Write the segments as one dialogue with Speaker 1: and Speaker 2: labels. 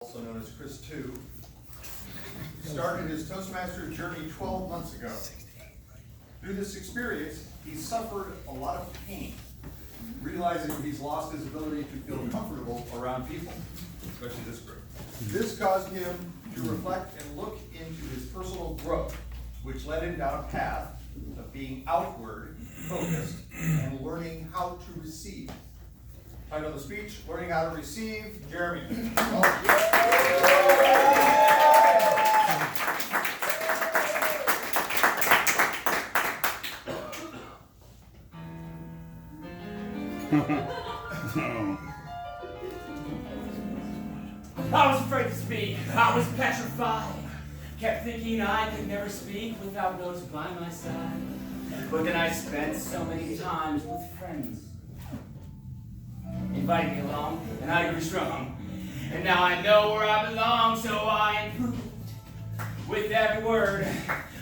Speaker 1: Also known as Chris 2, started his Toastmaster journey 12 months ago. Through this experience, he suffered a lot of pain, realizing he's lost his ability to feel comfortable around people, especially this group. This caused him to reflect and look into his personal growth, which led him down a path of being outward focused and learning how to receive. Title of the speech, Learning How to Receive, Jeremy.
Speaker 2: I was afraid to speak. I was petrified. Kept thinking I could never speak without those by my side. But then I spent so many times with friends, inviting me along, and I grew strong. And now I know where I belong, so I improved with every word.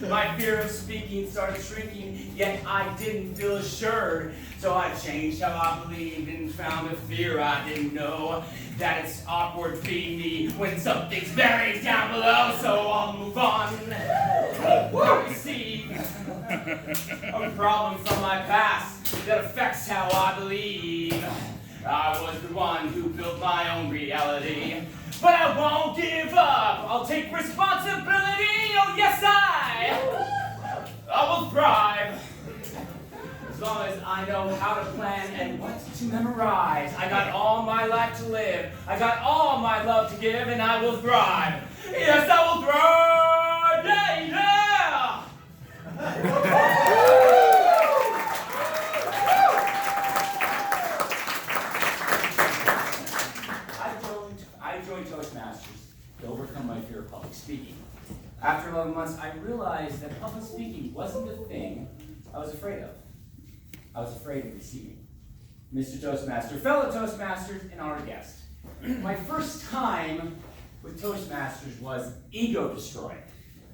Speaker 2: My fear of speaking started shrinking, yet I didn't feel assured. So I changed how I believed and found a fear I didn't know, that it's awkward being me when something's buried down below. So I'll move on. Receive a problem from my past that affects how I believe. I was the one who built my own reality, but I won't give up. I'll take responsibility. Oh yes, I will thrive. As long as I know how to plan and what to memorize. I got all my life to live. I got all my love to give, and I will thrive. Yes, I will thrive. Yeah, yeah. I joined Toastmasters to overcome my fear of public speaking. After 11 months, I realized that public speaking wasn't the thing I was afraid of. I was afraid of receiving. Mr. Toastmaster, fellow Toastmasters, and our guest. My first time with Toastmasters was ego destroying.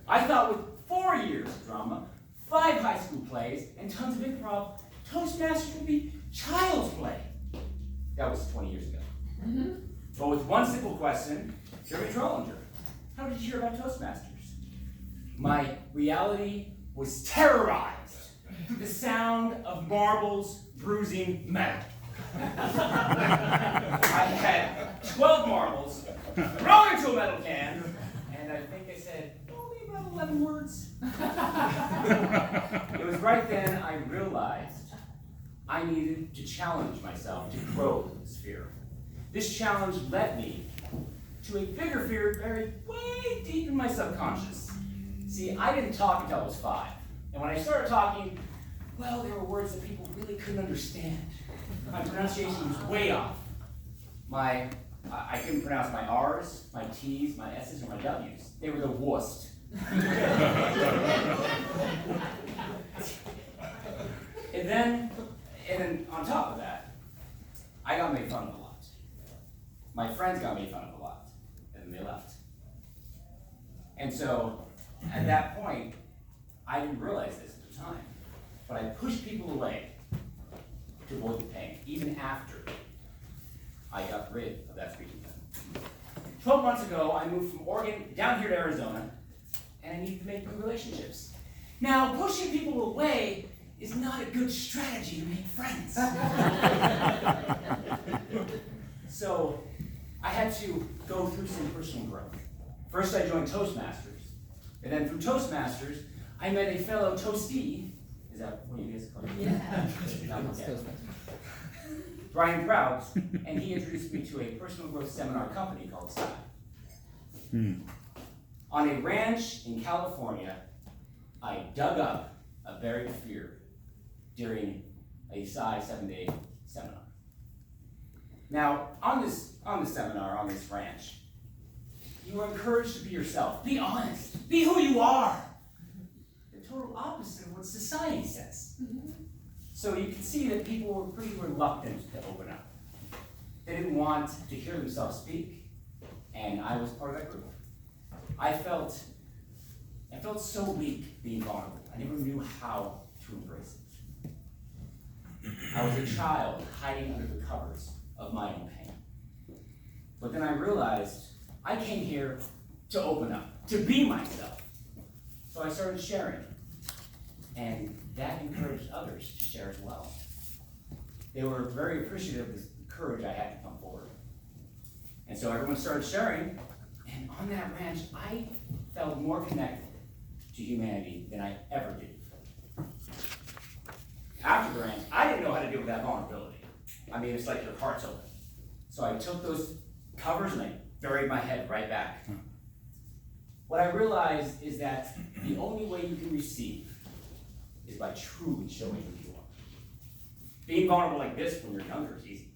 Speaker 2: I thought with 4 years of drama, 5 high school plays, and tons of improv, Toastmasters would be child's play. That was 20 years ago. But with one simple question, Jeremy Trollinger, how did you hear about Toastmasters? My reality was terrorized through the sound of marbles bruising metal. I had 12 marbles thrown into a metal can, and I think I said, maybe about 11 words. It was right then I realized I needed to challenge myself to grow this fear. This challenge led me to a bigger fear buried way deep in my subconscious. See, I didn't talk until I was 5. And when I started talking, well, there were words that people really couldn't understand. My pronunciation was way off. I couldn't pronounce my R's, my T's, my S's, or my W's. They were the worst. And then on top of that, I got made fun of a lot. My friends got made fun of a lot, and then they left. And so, at that point, I didn't realize this at the time, but I pushed people away to avoid the pain, even after I got rid of that speaking thing. 12 months ago, I moved from Oregon down here to Arizona, and I needed to make new relationships. Now, pushing people away is not a good strategy to make friends. So, I had to go through some personal growth. First, I joined Toastmasters, and then through Toastmasters, I met a fellow toastee. Is that what you guys call it?
Speaker 3: Yeah.
Speaker 2: Okay. Brian Prout, and he introduced me to a personal growth seminar company called Sky. On a ranch in California, I dug up a buried fear during a Sky 7-day seminar. Now, on this seminar, on this ranch, you are encouraged to be yourself. Be honest. Be who you are. The total opposite of what society says. So you can see that people were pretty reluctant to open up. They didn't want to hear themselves speak, and I was part of that group. I felt so weak being vulnerable. I never knew how to embrace it. I was a child hiding under the covers of my own pain. But then I realized I came here to open up, to be myself. So I started sharing. And that encouraged others to share as well. They were very appreciative of the courage I had to come forward. And so everyone started sharing, and on that ranch, I felt more connected to humanity than I ever did before. After the ranch, I didn't know how to deal with that vulnerability. I mean, it's like your heart's open. So I took those covers and I buried my head right back. What I realized is that the only way you can receive is by truly showing who you are. Being vulnerable like this when you're younger is easy.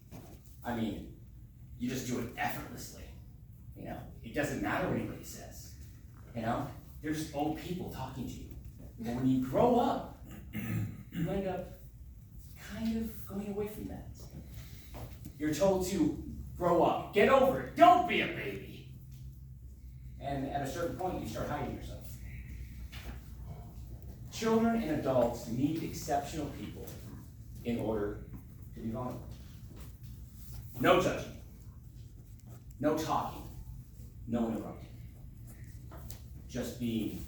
Speaker 2: I mean, you just do it effortlessly. You know, it doesn't matter what anybody says. You know, they're just old people talking to you. But when you grow up, you end up kind of going away from that. You're told to grow up, get over it, don't be a baby. And at a certain point, you start hiding yourself. Children and adults need exceptional people in order to be vulnerable. No judging, no talking, no interrupting. Just being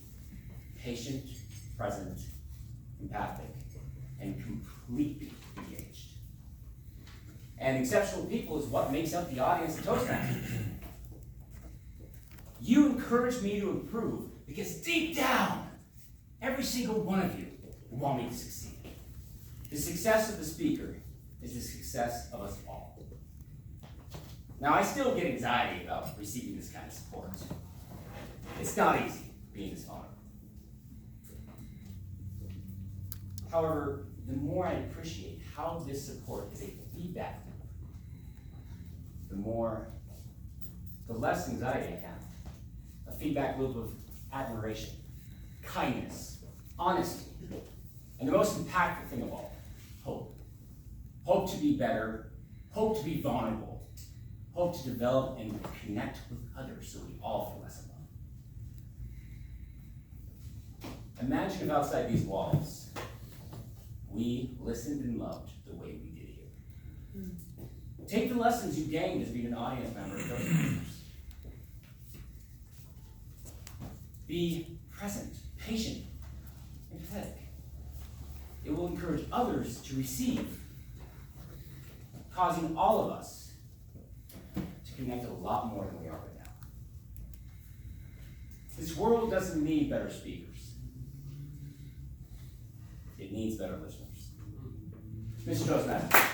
Speaker 2: patient, present, empathic, and completely engaged. And exceptional people is what makes up the audience of Toastmasters. You encourage me to improve because deep down, every single one of you want me to succeed. The success of the speaker is the success of us all. Now, I still get anxiety about receiving this kind of support. It's not easy being this vulnerable. However, the more I appreciate how this support is a feedback loop, the less anxiety I have. A feedback loop of admiration, kindness, honesty, and the most impactful thing of all, hope. Hope to be better, hope to be vulnerable, hope to develop and connect with others so we all feel less alone. Imagine if outside these walls, we listened and loved the way we did here. Take the lessons you gained as being an audience member of Toastmasters. Be present, patient, and empathetic. It will encourage others to receive, causing all of us to connect a lot more than we are right now. This world doesn't need better speakers. It needs better listeners. Mr. Toastmaster.